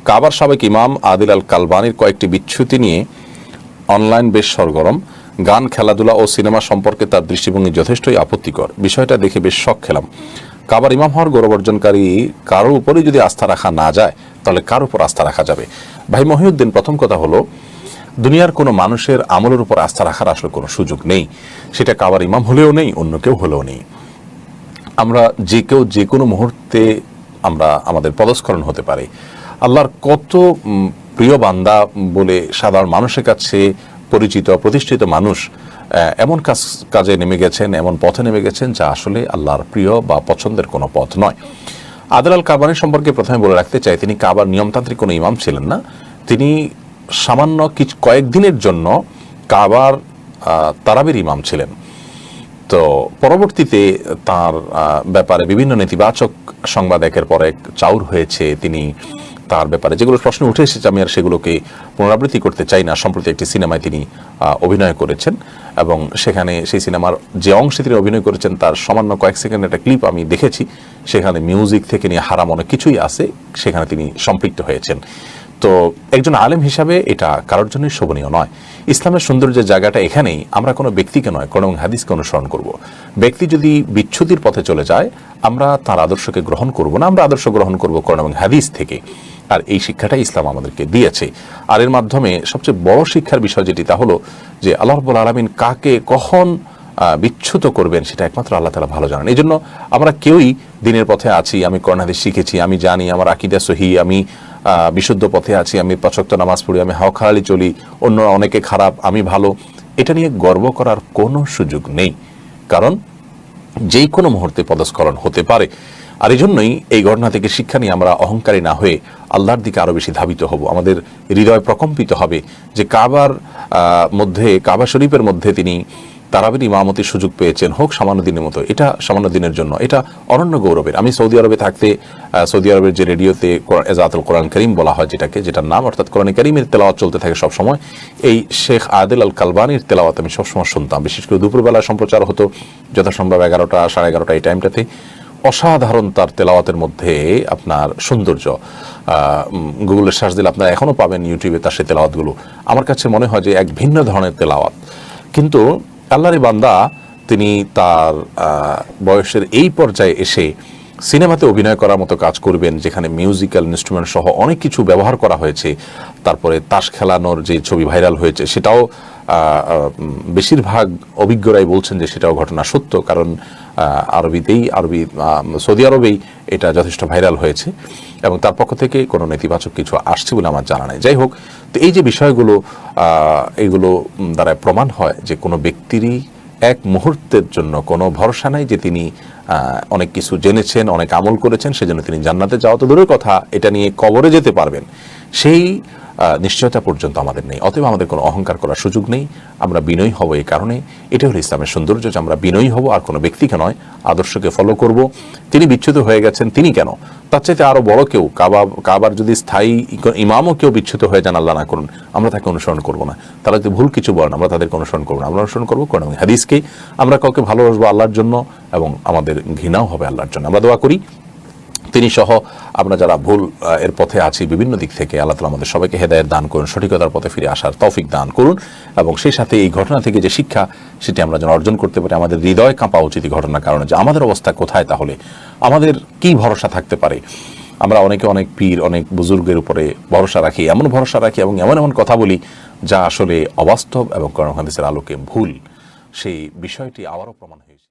কাবার সাবেক ইমাম আদিল আল কালবানির কয়েকটি বিচ্যুতি নিয়ে অনলাইন বেশ সরগরম। গান, খেলাধুলা ও সিনেমা সম্পর্কে তার দৃষ্টিভঙ্গি যথেষ্টই আপত্তিকর। বিষয়টা দেখে বেশ শক খেলাম। কাবার ইমাম হওয়ার গৌরব অর্জনকারী কারোর উপরেই যদি আস্থা রাখা না যায়, তাহলে কার উপর আস্থা রাখা যাবে? ভাই মহিউদ্দিন, প্রথম কথা হলো, দুনিয়ার কোনো মানুষের আমলের উপর আস্থা রাখার আসলে কোনো সুযোগ নেই। সেটা কাবার ইমাম হলেও নেই, অন্য কেউ হলেও নেই। আমরা যে কেউ যে কোনো মুহূর্তে আমরা আমাদের পদস্খলন হতে পারে। আল্লাহর কত প্রিয় বান্দা বলে সাধারণ মানুষের কাছে পরিচিত প্রতিষ্ঠিত মানুষ এমন কাজে নেমে গেছেন, এমন পথে নেমে গেছেন যা আসলে আল্লাহর প্রিয় বা পছন্দের কোনো পথ নয়। আদিল আল কালবানি সম্পর্কে প্রথমে বলে রাখতে চাই, তিনি কাবার নিয়মতান্ত্রিক কোনো ইমাম ছিলেন না। তিনি সামান্য কয়েকদিনের জন্য কাবার তারাবির ইমাম ছিলেন। তো পরবর্তীতে তার ব্যাপারে বিভিন্ন নেতিবাচক সংবাদ একের পর এক চাউর হয়েছে। তিনি তার ব্যাপারে যেগুলো প্রশ্ন উঠে এসেছে, আমি আর সেগুলোকে পুনরাবৃত্তি করতে চাই না। সম্প্রতি একটি সিনেমায় তিনি অভিনয় করেছেন এবং সেখানে সেই সিনেমার যে অংশে তিনি অভিনয় করেছেন তার সামান্য কয়েক সেকেন্ডের একটা ক্লিপ আমি দেখেছি। সেখানে মিউজিক থেকে নিয়ে হারাম অনেক কিছুই আছে, সেখানে তিনি সম্পৃক্ত হয়েছেন। তো একজন আলেম হিসাবে এটা কারোর জন্যই শোভনীয় নয়। ইসলামের সৌন্দর্যের জায়গাটা এখানেই, আমরা কোনো ব্যক্তিকে নয়, কোরআন এবং হাদিসকে অনুসরণ করব। ব্যক্তি যদি বিচ্যুতির পথে চলে যায়, আমরা তার আদর্শকে গ্রহণ করব না, আমরা আদর্শ গ্রহণ করব কোরআন এবং হাদিস থেকে। আর এই শিক্ষাটাই ইসলাম আমাদেরকে দিয়েছে। আর এর মাধ্যমে সবচেয়ে বড় শিক্ষার বিষয় যেটি, তা হলো যে আল্লাহ রাব্বুল আলামিন কাকে কখন বিচ্যুত করবেন সেটা একমাত্র আল্লাহ তাআলা ভালো জানেন। এই জন্য আমরা কেউই দিনের পথে আছি, আমি কোরআন হাদিস শিখেছি, আমি জানি, আমার আকীদা সহিহ, আমি বিশুদ্ধ পথে আছি, আমি ৫ ওয়াক্ত নামাজ পড়ি, আমি হাওয়াখালি চলি, অন্য অনেকে খারাপ, আমি ভালো, এটা নিয়ে গর্ব করার কোনো সুযোগ নেই। কারণ যেই কোনো মুহূর্তে পদস্খলন হতে পারে। আর এই জন্যই এই ঘটনা থেকে শিক্ষা নিয়ে আমরা অহংকারী না হয়ে আল্লাহর দিকে আরও বেশি ধাবিত হব। আমাদের হৃদয় প্রকম্পিত হবে যে কাবা শরীফের মধ্যে তিনি তারাবির ইমামতির সুযোগ পেয়েছেন, হোক সামান্য দিনের মতো, এটা সামান্য দিনের জন্য, এটা অনন্য গৌরবের। আমি সৌদি আরবে থাকতে সৌদি আরবের যে রেডিওতে এজাতুল কোরআন করিম বলা হয়, যেটার নাম, অর্থাৎ কোরআন কারীমের তেলাওয়াত চলতে থাকে সবসময়, এই শেখ আদিল আল কালবানির তেলাওয়াত আমি সবসময় শুনতাম। বিশেষ করে দুপুরবেলা সম্প্রচার হতো যথাসম্ভব 11টা সাড়ে 11টা এই টাইমটাতে। অসাধারণ তার তেলাওয়াতের মধ্যে আপনার সৌন্দর্য। গুগলের সার্চ দিলে আপনারা এখনও পাবেন ইউটিউবে তার সেই তেলাওয়াতগুলো। আমার কাছে মনে হয় যে এক ভিন্ন ধরনের তেলাওয়াত। কিন্তু আল্লাহর বান্দা তিনি তার বয়সের এই পর্যায়ে এসে সিনেমাতে অভিনয় করার মতো কাজ করবেন, যেখানে মিউজিক্যাল ইনস্ট্রুমেন্ট সহ অনেক কিছু ব্যবহার করা হয়েছে। তারপরে তাস খেলানোর যে ছবি ভাইরাল হয়েছে, সেটাও বেশিরভাগ অভিজ্ঞরাই বলছেন যে সেটাও ঘটনা সত্য। কারণ সৌদি আরবেই এটা যথেষ্ট ভাইরাল হয়েছে এবং তার পক্ষ থেকে কোনো নেতিবাচক কিছু আসছে বলে আমার জানা নেই। যাই হোক, তো এই যে বিষয়গুলো, এইগুলো দ্বারা প্রমাণ হয় যে কোনো ব্যক্তিরই এক মুহূর্তের জন্য কোনো ভরসা নাই যে তিনি অনেক কিছু জেনেছেন, অনেক আমল করেছেন, সেজন্য তিনি জান্নাতে যাওয়া তো দূরের কথা, এটা নিয়ে কবরে যেতে পারবেন, সেই নিশ্চয়তা পর্যন্ত আমাদের নেই। অতএব আমাদের কোনো অহংকার করার সুযোগ নেই। আমরা বিনয়ী হব। এই কারণে এটা হলো ইসলামের সৌন্দর্য, যে আমরা বিনয়ী হব, আর কোনো ব্যক্তিকে নয়, আদর্শকে ফলো করব। তিনি বিচ্যুত হয়ে গেছেন, তিনি কেন, তার চাইতে আরও বড় কেউ, কাবার যদি স্থায়ী ইমামও কেউ বিচ্যুত হয়ে যান, আল্লাহ না করুন, আমরা তাকে অনুসরণ করব না। তারা যদি ভুল কিছু বলেন, আমরা তাদেরকে অনুসরণ করবো না। আমরা অনুসরণ করবো কোরআন এবং হাদিসকে। আমরা কাউকে ভালোবাসবো আল্লাহর জন্য এবং আমাদের ঘৃণাও হবে আল্লাহর জন্য। আমরা দোয়া করি তিনি সহ আমরা যারা ভুল এর পথে আছি বিভিন্ন দিক থেকে, আল্লাহ তাআলা আমাদের সবাইকে হেদায়েত দান করুন, সঠিকতার পথে ফিরে আসার তৌফিক দান করুন এবং সেই সাথে এই ঘটনা থেকে যে শিক্ষা, সেটি আমরা যেন অর্জন করতে পারি। আমাদের হৃদয় কাঁপা উচিত এই ঘটনার কারণে, যে আমাদের অবস্থা কোথায়, তাহলে আমাদের কি ভরসা থাকতে পারে। আমরা অনেকে অনেক পীর, অনেক বুজুর্গের উপরে ভরসা রাখি, এমন ভরসা রাখি এবং এমন এমন কথা বলি যা আসলে অবাস্তব এবং কোরআন হাদিসের আলোকে ভুল। সেই বিষয়টি আবারও প্রমাণ হয়েছে।